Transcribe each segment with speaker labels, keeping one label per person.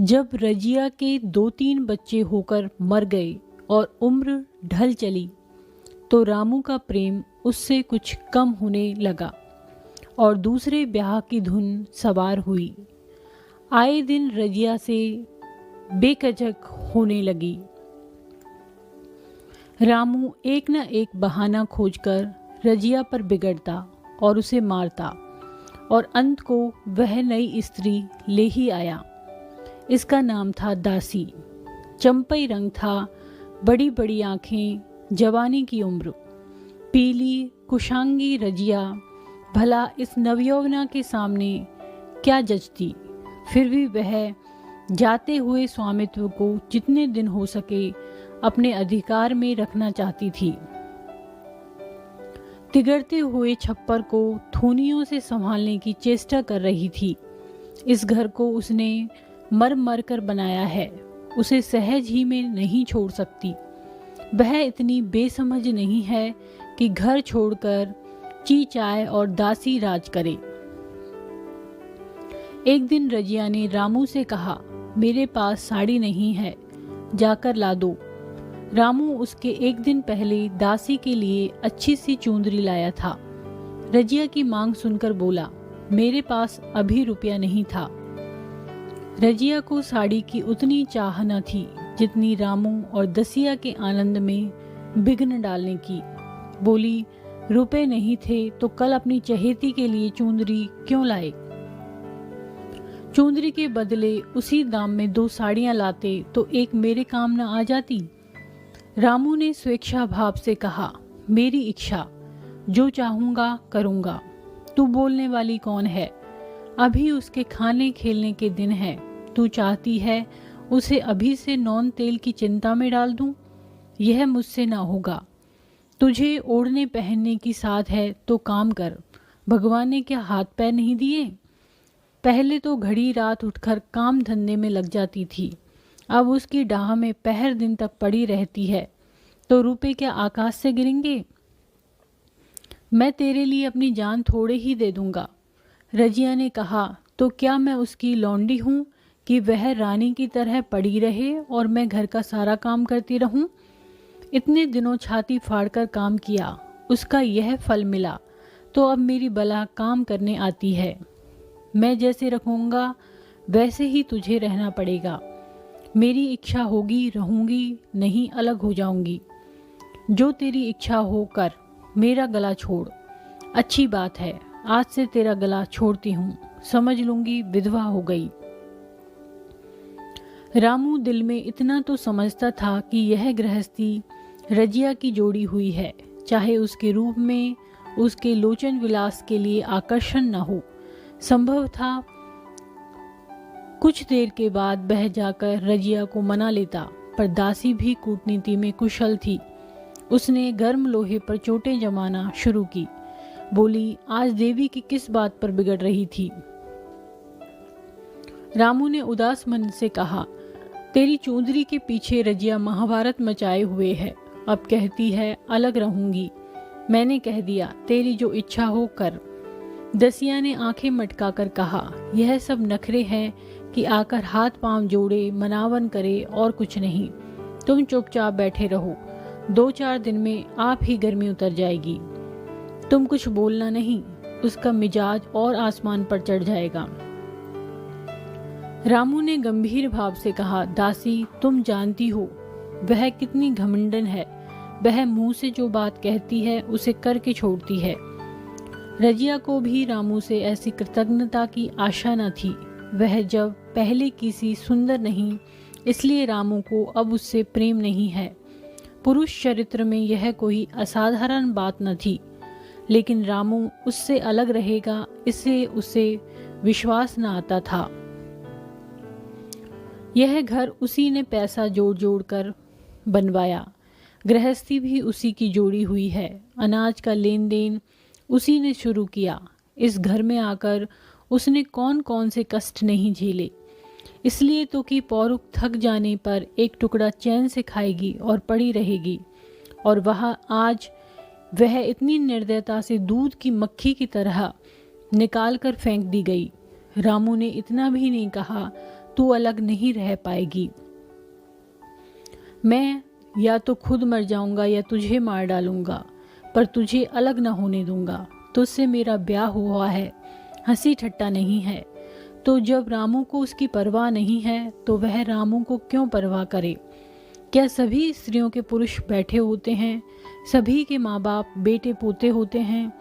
Speaker 1: जब रजिया के 2-3 बच्चे होकर मर गए और उम्र ढल चली तो रामू का प्रेम उससे कुछ कम होने लगा और दूसरे ब्याह की धुन सवार हुई। आए दिन रजिया से बेकजक होने लगी। रामू एक न एक बहाना खोजकर रजिया पर बिगड़ता और उसे मारता और अंत को वह नई स्त्री ले ही आया। इसका नाम था दासी। चंपई रंग था, बड़ी बड़ी आंखें, जवानी की उम्र। पीली कुशांगी रजिया भला इस नवयौवना के सामने क्या जचती। फिर भी वह जाते हुए स्वामित्व को जितने दिन हो सके अपने अधिकार में रखना चाहती थी। तिगड़ते हुए छप्पर को थूनियों से संभालने की चेष्टा कर रही थी। इस घर को उसने मर मर कर बनाया है, उसे सहज ही में नहीं छोड़ सकती। वह इतनी बेसमझ नहीं है कि घर छोड़कर ची चाय और दासी राज करे। एक दिन रजिया ने रामू से कहा, मेरे पास साड़ी नहीं है, जाकर ला दो। रामू उसके एक दिन पहले दासी के लिए अच्छी सी चुंदरी लाया था। रजिया की मांग सुनकर बोला, मेरे पास अभी रुपया नहीं था। रजिया को साड़ी की उतनी चाह न थी जितनी रामू और दसिया के आनंद में विघ्न डालने की। बोली, रुपए नहीं थे तो कल अपनी चहेती के लिए चुंदरी क्यों लाए? चुंदरी के बदले उसी दाम में 2 साड़ियां लाते तो एक मेरे काम न आ जाती? रामू ने स्वेच्छा भाव से कहा, मेरी इच्छा, जो चाहूंगा करूंगा। तू बोलने वाली कौन है? अभी उसके खाने खेलने के दिन है। तू चाहती है उसे अभी से नौन तेल की चिंता में डाल दूं? यह मुझसे ना होगा। तुझे ओढ़ने पहनने की साध है तो काम कर। भगवान ने क्या हाथ पैर नहीं दिए? पहले तो घड़ी रात उठकर काम धंधे में लग जाती थी, अब उसकी डाह में पहर दिन तक पड़ी रहती है, तो रुपए क्या आकाश से गिरेंगे? मैं तेरे लिए अपनी जान थोड़े ही दे दूंगा। रजिया ने कहा, तो क्या मैं उसकी लौंडी हूँ कि वह रानी की तरह पड़ी रहे और मैं घर का सारा काम करती रहूं? इतने दिनों छाती फाड़कर काम किया, उसका यह फल मिला, तो अब मेरी बला काम करने आती है। मैं जैसे रखूंगा वैसे ही तुझे रहना पड़ेगा। मेरी इच्छा होगी रहूंगी, नहीं अलग हो जाऊंगी। जो तेरी इच्छा हो कर, मेरा गला छोड़। अच्छी बात है, आज से तेरा गला छोड़ती हूँ, समझ लूंगी विधवा हो गई। रामू दिल में इतना तो समझता था कि यह गृहस्थी रजिया की जोड़ी हुई है, चाहे उसके रूप में उसके लोचन विलास के लिए आकर्षण न हो। संभव था कुछ देर के बाद वह जाकर रजिया को मना लेता, पर दासी भी कूटनीति में कुशल थी। उसने गर्म लोहे पर चोटें जमाना शुरू की। बोली, आज देवी की किस बात पर बिगड़ रही थी? रामू ने उदास मन से कहा, तेरी चुंदरी के पीछे रजिया महाभारत मचाए हुए है। अब कहती है अलग रहूंगी। मैंने कह दिया, तेरी जो इच्छा हो कर। दसिया ने आंखें मटकाकर कहा, यह सब नखरे हैं कि आकर हाथ पांव जोड़े मनावन करे और कुछ नहीं। तुम चुपचाप बैठे रहो, 2-4 दिन में आप ही गर्मी उतर जाएगी। तुम कुछ बोलना नहीं, उसका मिजाज और आसमान पर चढ़ जाएगा। रामू ने गंभीर भाव से कहा, दासी, तुम जानती हो वह कितनी घमंडन है। वह मुंह से जो बात कहती है उसे करके छोड़ती है। रजिया को भी रामू से ऐसी कृतज्ञता की आशा न थी। वह जब पहले किसी सुंदर नहीं, इसलिए रामू को अब उससे प्रेम नहीं है। पुरुष चरित्र में यह कोई असाधारण बात न थी, लेकिन रामू उससे अलग रहेगा इससे उसे विश्वास न आता था। यह घर उसी ने पैसा जोड़ जोड़ कर बनवाया। गृहस्थी भी उसी की जोड़ी हुई है। अनाज का लेन देन उसी ने शुरू किया। इस घर में आकर उसने कौन कौन से कष्ट नहीं झेले। इसलिए तो कि पौरुख थक जाने पर एक टुकड़ा चैन से खाएगी और पड़ी रहेगी, और वह आज वह इतनी निर्दयता से दूध की मक्खी की तरह निकाल कर फेंक दी गई। रामू ने इतना भी नहीं कहा, तू अलग नहीं रह पाएगी। मैं या तो खुद मर जाऊंगा या तुझे मार डालूंगा, पर तुझे अलग न होने दूंगा। तुझसे मेरा ब्याह हुआ है, हंसी ठट्टा नहीं है। तो जब रामू को उसकी परवाह नहीं है तो वह रामू को क्यों परवाह करे? क्या सभी स्त्रियों के पुरुष बैठे होते हैं? सभी के माँ बाप बेटे पोते होते हैं?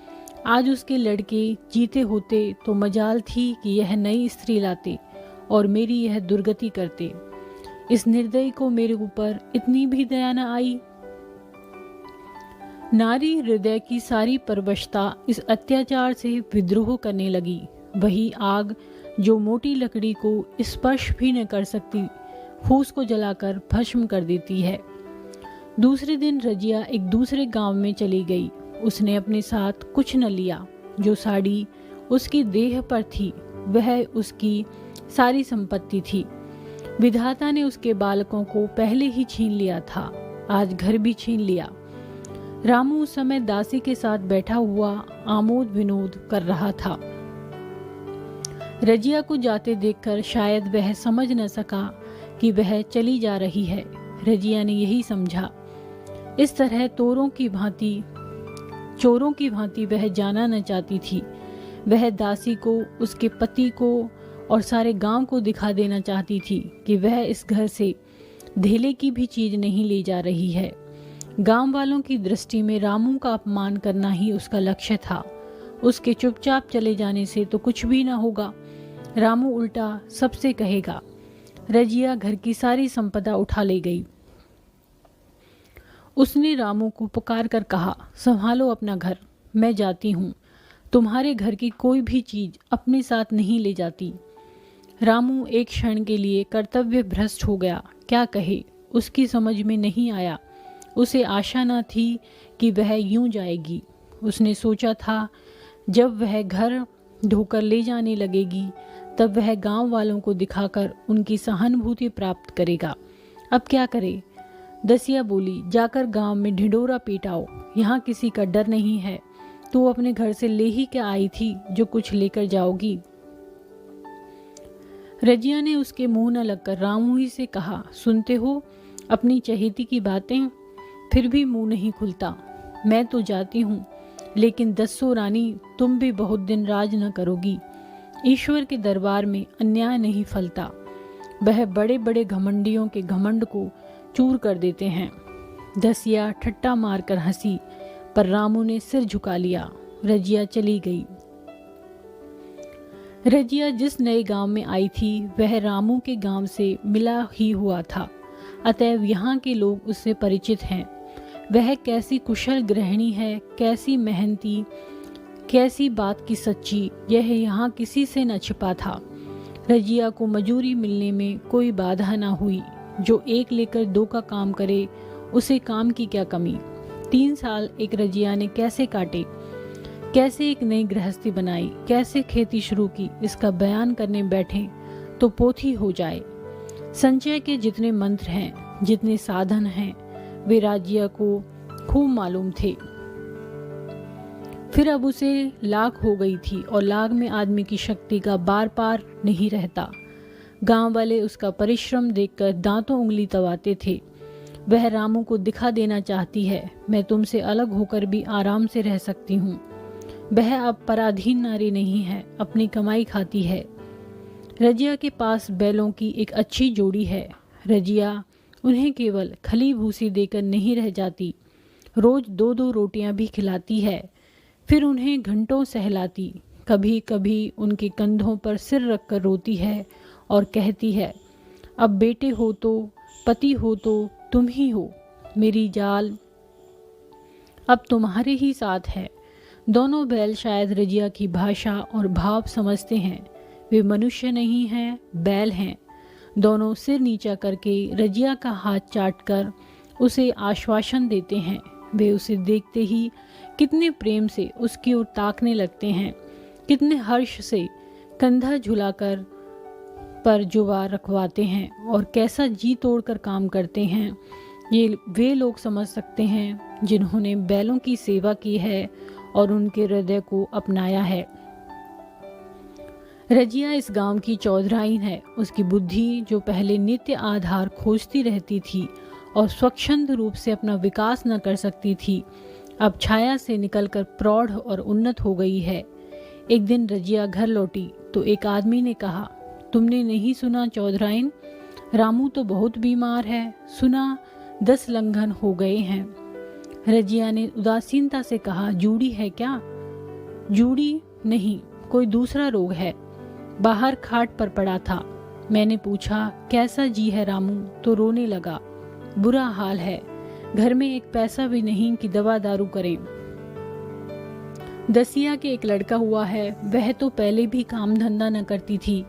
Speaker 1: आज उसके लड़के जीते होते तो मजाल थी कि यह नई स्त्री लाते और मेरी यह दुर्गति करते। इस निर्दयी को मेरे ऊपर इतनी भी दया न आई। नारी हृदय की सारी परवशता इस अत्याचार से विद्रोह करने लगी। वही आग जो मोटी लकड़ी को स्पर्श भी न कर सकती, फूस को जलाकर भस्म कर देती है। दूसरे दिन रजिया एक दूसरे गांव में चली गई। उसने अपने साथ कुछ न लिया। जो साड़ी उसकी देह पर थी वह उसकी सारी संपत्ति थी। विधाता ने उसके बालकों को पहले ही छीन लिया था, आज घर भी छीन लिया। रामू उस समय दासी के साथ बैठा हुआ आमोद विनोद कर रहा था। रजिया को जाते देखकर शायद वह समझ न सका कि वह चली जा रही है। रजिया ने यही समझा। इस तरह चोरों की भांति वह जाना न चाहती थी। वह दासी को, उसके पति को और सारे गांव को दिखा देना चाहती थी कि वह इस घर से धेले की भी चीज नहीं ले जा रही है। गांव वालों की दृष्टि में रामू का अपमान करना ही उसका लक्ष्य था। उसके चुपचाप चले जाने से तो कुछ भी न होगा। रामू उल्टा सबसे कहेगा। रजिया घर की सारी संपदा उठा ले गई। उसने रामू को पुकार कर कहा, संभालो अपना घर, मैं जाती हूँ। तुम्हारे घर की कोई भी चीज अपने साथ नहीं ले जाती। रामू एक क्षण के लिए कर्तव्य भ्रष्ट हो गया। क्या कहे, उसकी समझ में नहीं आया। उसे आशा न थी कि वह यूं जाएगी। उसने सोचा था जब वह घर ढोकर ले जाने लगेगी तब वह गांव वालों को दिखाकर उनकी सहानुभूति प्राप्त करेगा। अब क्या करे? दसिया बोली, जाकर गांव में ढिंढोरा पीटाओ, यहाँ किसी का डर नहीं है। तू अपने घर से ले ही क्या आई थी जो कुछ लेकर जाओगी? रजिया ने उसके मुंह न लगकर रामू ही से कहा, सुनते हो अपनी चहेती की बातें? फिर भी मुंह नहीं खुलता। मैं तो जाती हूँ, लेकिन दस्सो रानी, तुम भी बहुत दिन राज न करोगी। ईश्वर के दरबार में अन्याय नहीं फलता। वह बड़े बड़े घमंडियों के घमंड को चूर कर देते हैं। दसिया ठट्टा मारकर हंसी, पर रामू ने सिर झुका लिया। रजिया चली गई। रजिया जिस नए गांव में आई थी वह रामू के गांव से मिला ही हुआ था, अतएव यहाँ के लोग उससे परिचित हैं। वह कैसी कुशल गृहिणी है, कैसी मेहनती, कैसी बात की सच्ची, यह यहाँ किसी से न छिपा था। रजिया को मजूरी मिलने में कोई बाधा न हुई। जो एक लेकर दो का काम करे उसे काम की क्या कमी। 3 साल एक रजिया ने कैसे काटे, कैसे एक नई गृहस्थी बनाई, कैसे खेती शुरू की, इसका बयान करने बैठे तो पोथी हो जाए। संचय के जितने मंत्र हैं, जितने साधन हैं, वे रजिया को खूब मालूम थे। फिर अब उसे लाख हो गई थी और लाख में आदमी की शक्ति का बार पार नहीं रहता। गांव वाले उसका परिश्रम देखकर दांतों उंगली दबाते थे। वह रामू को दिखा देना चाहती है, मैं तुमसे अलग होकर भी आराम से रह सकती हूँ। वह अब पराधीन नारी नहीं है, अपनी कमाई खाती है। रजिया के पास बैलों की एक अच्छी जोड़ी है। रजिया उन्हें केवल खली भूसी देकर नहीं रह जाती, रोज 2-2 रोटियां भी खिलाती है। फिर उन्हें घंटों सहलाती, कभी कभी उनके कंधों पर सिर रखकर रोती है और कहती है, अब बेटे हो तो, पति हो तो तुम ही हो। मेरी जाल अब तुम्हारे ही साथ है। दोनों बैल शायद रजिया की भाषा और भाव समझते हैं। वे मनुष्य नहीं हैं, बैल हैं। दोनों सिर नीचा करके रजिया का हाथ चाटकर उसे आश्वासन देते हैं। वे उसे देखते ही कितने प्रेम से उसकी ओर ताकने लगते हैं, कितने हर्ष से कंधा झुलाकर पर जुवा रखवाते हैं और कैसा जी तोड़कर काम करते हैं। ये वे लोग समझ सकते हैं जिन्होंने बैलों की सेवा की है और उनके हृदय को अपनाया है। रजिया इस गांव की चौधराइन है। उसकी बुद्धि, जो पहले नित्य आधार खोजती रहती थी और स्वच्छंद रूप से अपना विकास न कर सकती थी, अब छाया से निकलकर प्रौढ़ और उन्नत हो गई है। एक दिन रजिया घर लौटी तो एक आदमी ने कहा, तुमने नहीं सुना चौधराइन, रामू तो बहुत बीमार है, सुना 10 लंघन हो गए हैं। रजिया ने उदासीनता से कहा, जूड़ी है क्या? जूड़ी नहीं, कोई दूसरा रोग है। बाहर खाट पर पड़ा था। मैंने पूछा, कैसा जी है रामू? तो रोने लगा, बुरा हाल है, घर में एक पैसा भी नहीं कि दवा दारू करें। दसिया के एक लड़का हुआ है, वह तो पहले भी काम धंधा न करती थी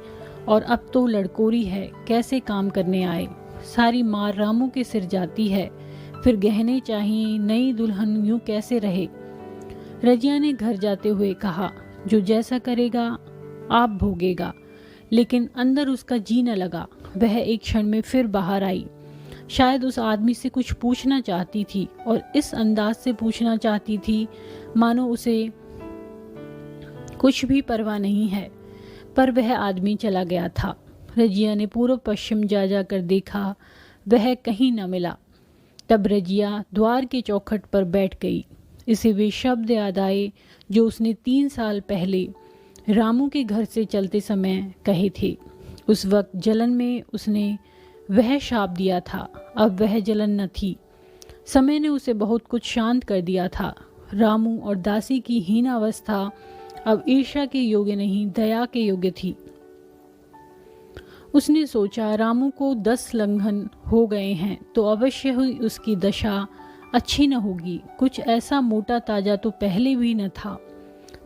Speaker 1: और अब तो लड़कोरी है, कैसे काम करने आए। सारी मार रामू के सिर जाती है, फिर गहने चाहिए, नई दुल्हन, यूं कैसे रहे। रजिया ने घर जाते हुए कहा, जो जैसा करेगा आप भोगेगा। लेकिन अंदर उसका जी न लगा। वह एक क्षण में फिर बाहर आई। शायद उस आदमी से कुछ पूछना चाहती थी और इस अंदाज से पूछना चाहती थी मानो उसे कुछ भी परवाह नहीं है। पर वह आदमी चला गया था। रजिया ने पूर्व पश्चिम जा जाकर देखा, वह कहीं न मिला। तब रजिया द्वार के चौखट पर बैठ गई। इसे वे शब्द याद आए जो उसने 3 साल पहले रामू के घर से चलते समय कहे थे। उस वक्त जलन में उसने वह शाप दिया था, अब वह जलन न थी। समय ने उसे बहुत कुछ शांत कर दिया था। रामू और दासी की हीन अवस्था अब ईर्ष्या के योग्य नहीं, दया के योग्य थी। उसने सोचा, रामू को 10 लंघन हो गए हैं तो अवश्य ही उसकी दशा अच्छी न होगी। कुछ ऐसा मोटा ताजा तो पहले भी न था।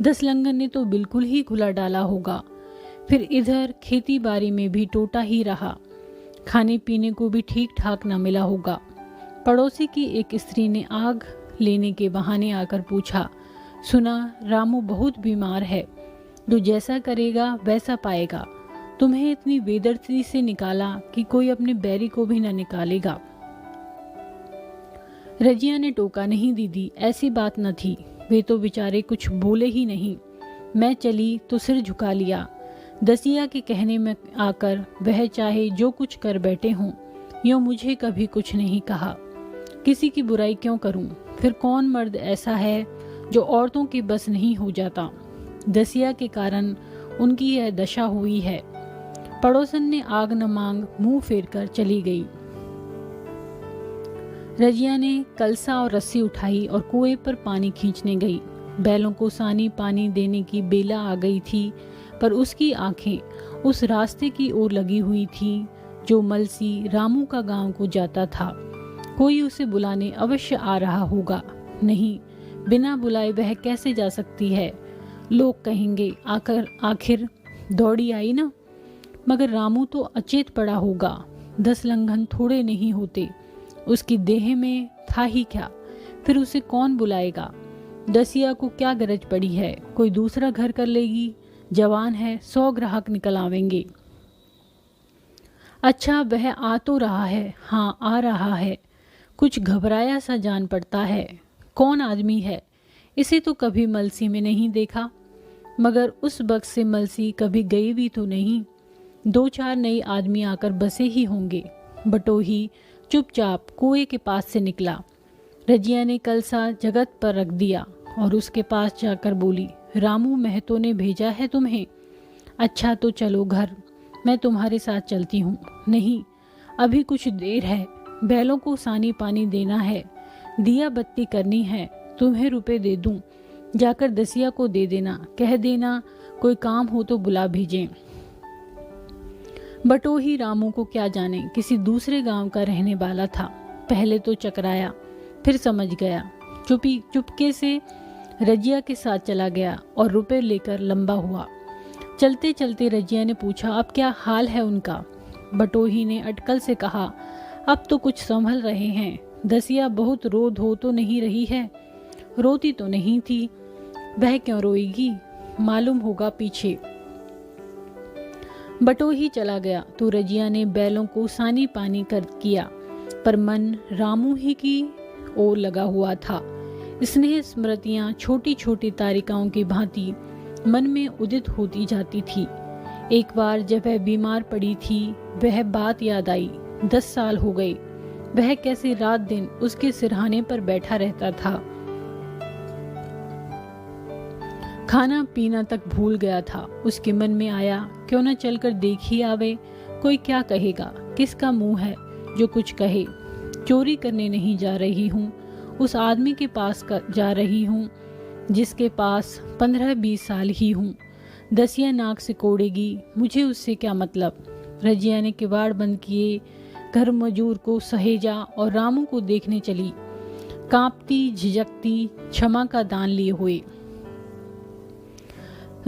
Speaker 1: 10 लंघन ने तो बिल्कुल ही खुला डाला होगा। फिर इधर खेती बाड़ी में भी टोटा ही रहा, खाने पीने को भी ठीक ठाक न मिला होगा। पड़ोसी की एक स्त्री ने आग लेने के बहाने आकर पूछा, सुना रामू बहुत बीमार है, जो जैसा करेगा वैसा पाएगा। तुम्हें इतनी बेदर्दी से निकाला कि कोई अपने बैरी को भी न निकालेगा। रजिया ने टोका, नहीं दीदी, ऐसी बात न थी, वे तो बेचारे कुछ बोले ही नहीं। मैं चली तो सिर झुका लिया। दसिया के कहने में आकर वह चाहे जो कुछ कर बैठे हों, यूं मुझे कभी कुछ नहीं कहा। किसी की बुराई क्यों करूं? फिर कौन मर्द ऐसा है जो औरतों के बस नहीं हो जाता? दसिया के कारण उनकी यह दशा हुई है। पड़ोसन ने आग न मांग मुंह फेर कर चली गई। रजिया ने कलसा और रस्सी उठाई और कुएं पर पानी खींचने गई। बैलों को सानी पानी देने की बेला आ गई थी, पर उसकी आंखें उस रास्ते की ओर लगी हुई थीं जो मलसी रामू का गांव को जाता था। कोई उसे बुलाने अवश्य आ रहा होगा। नहीं, बिना बुलाए वह कैसे जा सकती है? लोग कहेंगे, आखिर दौड़ी आई ना। मगर रामू तो अचेत पड़ा होगा। 10 लंघन थोड़े नहीं होते। उसकी देह में था ही क्या? फिर उसे कौन बुलाएगा? दसिया को क्या गरज पड़ी है? कोई दूसरा घर कर लेगी। जवान है, 100 ग्राहक निकल आवेंगे। अच्छा, वह आ तो रहा है। हाँ, आ रहा है। कुछ घबराया सा जान पड़ता है। कौन आदमी है? इसे तो कभी मलसी में नहीं देखा। मगर उस वक्त से मलसी कभी गई भी तो नहीं। 2-4 नए आदमी आकर बसे ही होंगे। बटोही चुपचाप कुएं के पास से निकला। रजिया ने कलसा जगत पर रख दिया और उसके पास जाकर बोली, रामू महतो ने भेजा है तुम्हें? अच्छा तो चलो घर, मैं तुम्हारे साथ चलती हूँ। नहीं, अभी कुछ देर है। बैलों को सानी पानी देना है, दिया बत्ती करनी है। तुम्हें रुपए दे दूं, जाकर दसिया को दे देना। कह देना कोई काम हो तो बुला भेजें। बटोही रामू को क्या जाने, किसी दूसरे गांव का रहने वाला था। पहले तो चकराया, फिर समझ गया। चुपके से रजिया के साथ चला गया और रुपए लेकर लंबा हुआ। चलते चलते रजिया ने पूछा, अब क्या हाल है उनका? बटोही ने अटकल से कहा, अब तो कुछ संभल रहे हैं। दसिया बहुत रो धो तो नहीं रही है? रोती तो नहीं थी, वह क्यों रोएगी? मालूम होगा पीछे। बटोही चला गया तो रजिया ने बैलों को सानी पानी कर किया, पर मन रामू ही की ओर लगा हुआ था। स्नेह स्मृतियां छोटी छोटी तारिकाओं की भांति मन में उदित होती जाती थी। एक बार जब वह बीमार पड़ी थी, वह बात याद आई। 10 साल हो गए, वह कैसे रात दिन उसके सिरहाने पर बैठा रहता था। खाना पीना तक भूल गया था। उसके मन में आया, क्यों न चलकर देख ही आवे, कोई क्या कहेगा, किसका मुंह है जो कुछ कहे। चोरी करने नहीं जा रही हूँ, उस आदमी के पास जा रही हूँ जिसके पास 15-20 साल ही हूँ। दसिया नाक से कोड़ेगी, मुझे उससे क्या मतलब। रजिया ने किवाड़ बंद किए, घर मजूर को सहेजा और रामू को देखने चली, कांपती झिझकती, क्षमा का दान लिए हुए।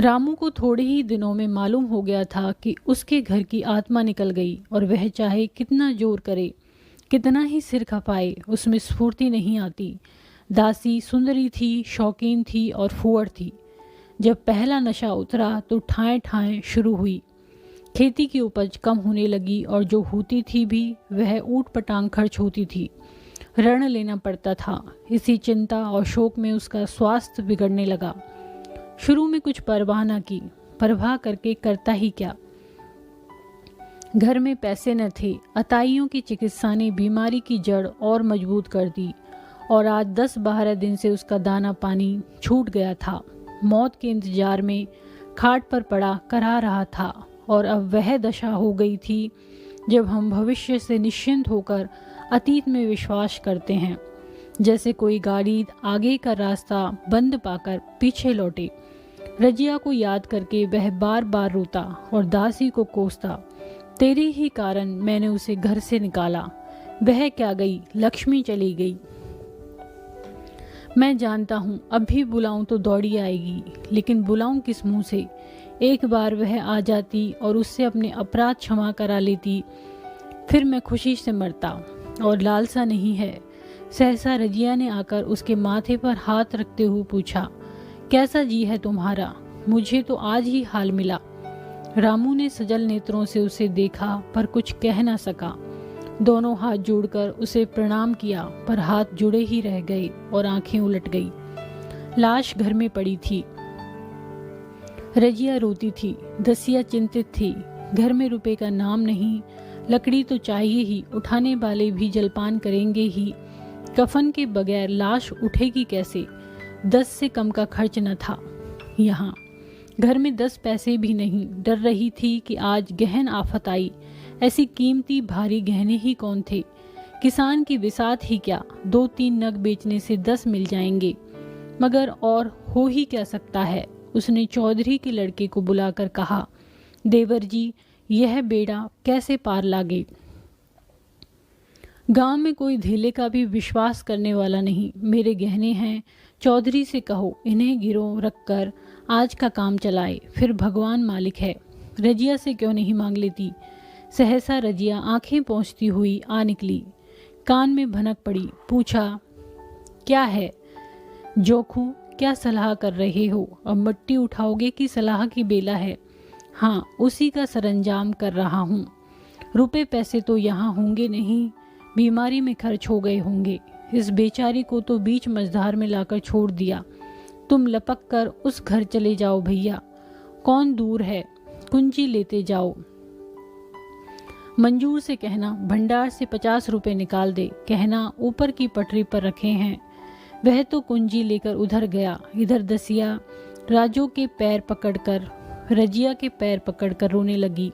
Speaker 1: रामू को थोड़े ही दिनों में मालूम हो गया था कि उसके घर की आत्मा निकल गई और वह चाहे कितना जोर करे, कितना ही सिर खपाए, उसमें स्फूर्ति नहीं आती। दासी सुंदरी थी, शौकीन थी और फुअर थी। जब पहला नशा उतरा तो ठाएं ठाएं शुरू हुई। खेती की उपज कम होने लगी और जो होती थी भी वह ऊट पटांग खर्च होती थी। ऋण लेना पड़ता था। इसी चिंता और शोक में उसका स्वास्थ्य बिगड़ने लगा। शुरू में कुछ परवाह न की, परवाह करके करता ही क्या। घर में पैसे न थे। अताइयों की चिकित्सा ने बीमारी की जड़ और मजबूत कर दी और आज 10-12 दिन से उसका दाना पानी छूट गया था। मौत के इंतजार में खाट पर पड़ा करा रहा था और अब वह दशा हो गई थी जब हम भविष्य से निश्चिंत होकर अतीत में विश्वास करते हैं। जैसे कोई गाड़ी आगे का रास्ता बंद पाकर पीछे लौटे। रजिया को याद करके वह बार बार रोता और दासी को कोसता, तेरे ही कारण मैंने उसे घर से निकाला। वह क्या गई, लक्ष्मी चली गई। मैं जानता हूँ अब भी बुलाऊं तो दौड़ी आएगी, लेकिन बुलाऊं किस मुंह से। एक बार वह आ जाती और उससे अपने अपराध क्षमा करा लेती, फिर मैं खुशी से मरता। और लालसा नहीं है। सहसा रजिया ने आकर उसके माथे पर हाथ रखते हुए पूछा, कैसा जी है तुम्हारा? मुझे तो आज ही हाल मिला। रामू ने सजल नेत्रों से उसे देखा पर कुछ कह न सका। दोनों हाथ जोड़कर उसे प्रणाम किया पर हाथ जुड़े ही रह गए और आंखें उलट गई। लाश घर में पड़ी थी। रजिया रोती थी, दसिया चिंतित थी। घर में रुपए का नाम नहीं, लकड़ी तो चाहिए ही, उठाने वाले भी जलपान करेंगे ही। कफन के बगैर लाश उठेगी कैसे? 10 से कम का खर्च न था। यहाँ घर में 10 पैसे भी नहीं। डर रही थी कि आज गहन आफत आई। ऐसी कीमती भारी गहने ही कौन थे? किसान की विसात ही क्या, 2-3 नग बेचने से 10 मिल जाएंगे। मगर और हो ही क्या सकता है। उसने चौधरी के लड़के को बुलाकर कहा, देवर जी, यह बेड़ा कैसे पार लागे? गांव में कोई धेले का भी विश्वास करने वाला नहीं। मेरे गहने हैं, चौधरी से कहो इन्हें गिरोह रखकर आज का काम चलाए, फिर भगवान मालिक है। रजिया से क्यों नहीं मांग लेती? सहसा रजिया आंखें पोंछती हुई आ निकली। कान में भनक पड़ी। पूछा, क्या है जोखू, क्या सलाह कर रहे हो? अब मट्टी उठाओगे कि सलाह की बेला है? हाँ, उसी का सरंजाम कर रहा हूँ। रुपए पैसे तो यहाँ होंगे नहीं, बीमारी में खर्च हो गए होंगे। इस बेचारी को तो बीच मझधार में लाकर छोड़ दिया। तुम लपक कर उस घर चले जाओ भैया, कौन दूर है, कुंजी लेते जाओ। मंजूर से कहना भंडार से 50 रुपए निकाल दे। कहना ऊपर की पटरी पर रखे हैं। वह तो कुंजी लेकर उधर गया। इधर दसिया राजू के पैर पकड़कर, रजिया के पैर पकड़कर रोने लगी।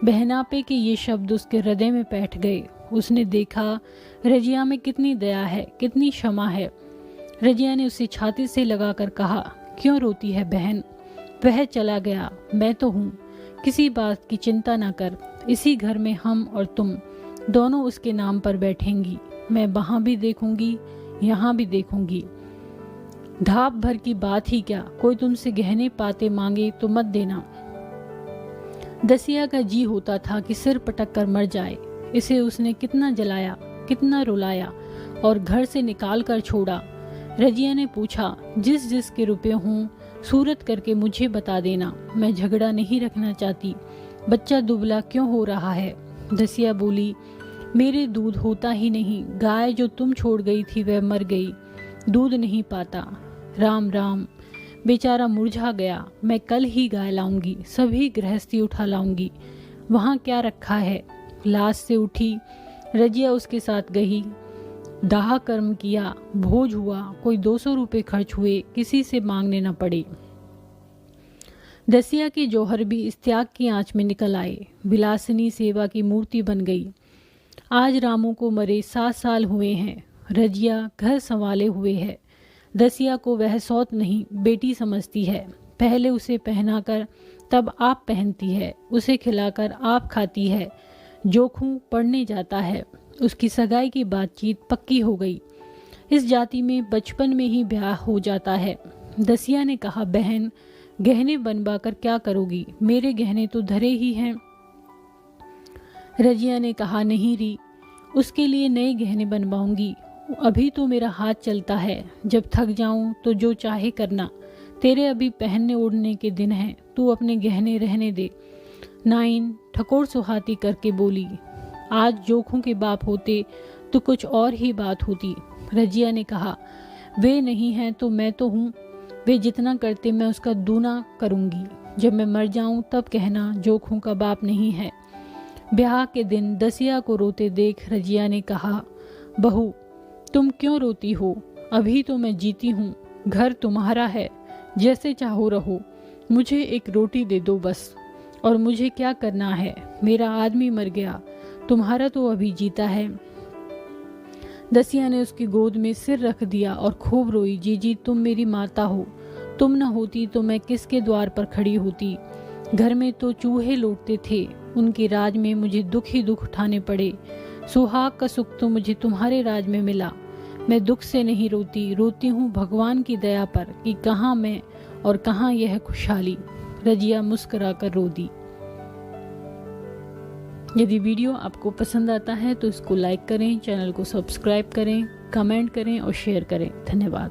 Speaker 1: बहनापे के ये शब्द उसके हृदय में बैठ गए। उसने देखा रजिया में कितनी दया है, कितनी क्षमा है। रजिया ने उसे छाती से लगाकर कहा, क्यों रोती है बहन? वह चला गया, मैं तो हूँ, किसी बात की चिंता ना कर। इसी घर में हम और तुम दोनों उसके नाम पर बैठेंगी। मैं वहां भी देखूंगी, यहाँ भी देखूंगी। धाप भर की बात ही क्या, कोई तुमसे गहने पाते मांगे तो मत देना। दसिया का जी होता था कि सिर पटक कर मर जाए। इसे उसने कितना जलाया, कितना रुलाया और घर से निकाल कर छोड़ा। रजिया ने पूछा, जिस जिस के रुपए हों सूरत करके मुझे बता देना। मैं झगड़ा नहीं रखना चाहती। बच्चा दुबला क्यों हो रहा है? दसिया बोली, मेरे दूध होता ही नहीं। गाय जो तुम छोड़ गई थी वह मर गई, दूध नहीं पाता। राम राम, बेचारा मुरझा गया। मैं कल ही गाय लाऊंगी, सभी गृहस्थी उठा लाऊंगी। वहाँ क्या रखा है। लाश से उठी रजिया उसके साथ गई। दाह कर्म किया, भोज हुआ, कोई 200 रुपये खर्च हुए, किसी से मांगने न पड़े। दसिया के जौहर भी इस त्याग की आंच में निकल आए। विलासिनी सेवा की मूर्ति बन गई। आज रामू को मरे 7 साल हुए हैं। रजिया घर संभाले हुए है। दसिया को वह सौत नहीं बेटी समझती है। पहले उसे पहनाकर तब आप पहनती है, उसे खिलाकर आप खाती है। जोखू पढ़ने जाता है। उसकी सगाई की बातचीत पक्की हो गई। इस जाति में बचपन में ही ब्याह हो जाता है। दसिया ने कहा, बहन गहने बनवा कर क्या करोगी, मेरे गहने तो धरे ही हैं। रजिया ने कहा, नहीं री, उसके लिए नए गहने बनवाऊंगी। अभी तो मेरा हाथ चलता है, जब थक जाऊं तो जो चाहे करना। तेरे अभी पहनने ओढ़ने के दिन हैं, तू अपने गहने रहने दे। नाइन ठकोर सुहाती करके बोली, आज जोखों के बाप होते तो कुछ और ही बात होती। रजिया ने कहा, वे नहीं हैं तो मैं तो हूँ। वे जितना करते मैं उसका दूना करूँगी। जब मैं मर जाऊँ तब कहना जोखों का बाप नहीं है। ब्याह के दिन दसिया को रोते देख रजिया ने कहा, बहू तुम क्यों रोती हो, अभी तो मैं जीती हूँ। घर तुम्हारा है, जैसे चाहो रहो। मुझे एक रोटी दे दो बस। और मुझे क्या करना है, मेरा आदमी मर गया, तुम्हारा तो अभी जीता है। दसिया ने उसकी गोद में सिर रख दिया और खूब रोई, जीजी तुम मेरी माता हो, तुम न होती तो मैं किसके द्वार पर खड़ी होती। घर में तो चूहे लौटते थे, उनके राज में मुझे दुख ही दुख उठाने पड़े। सुहाग का सुख तो मुझे तुम्हारे राज में मिला। मैं दुख से नहीं रोती, रोती हूँ भगवान की दया पर कि कहाँ मैं और कहाँ यह खुशहाली। रजिया मुस्कुरा कर रो दी। यदि वीडियो आपको पसंद आता है तो इसको लाइक करें, चैनल को सब्सक्राइब करें, कमेंट करें और शेयर करें। धन्यवाद।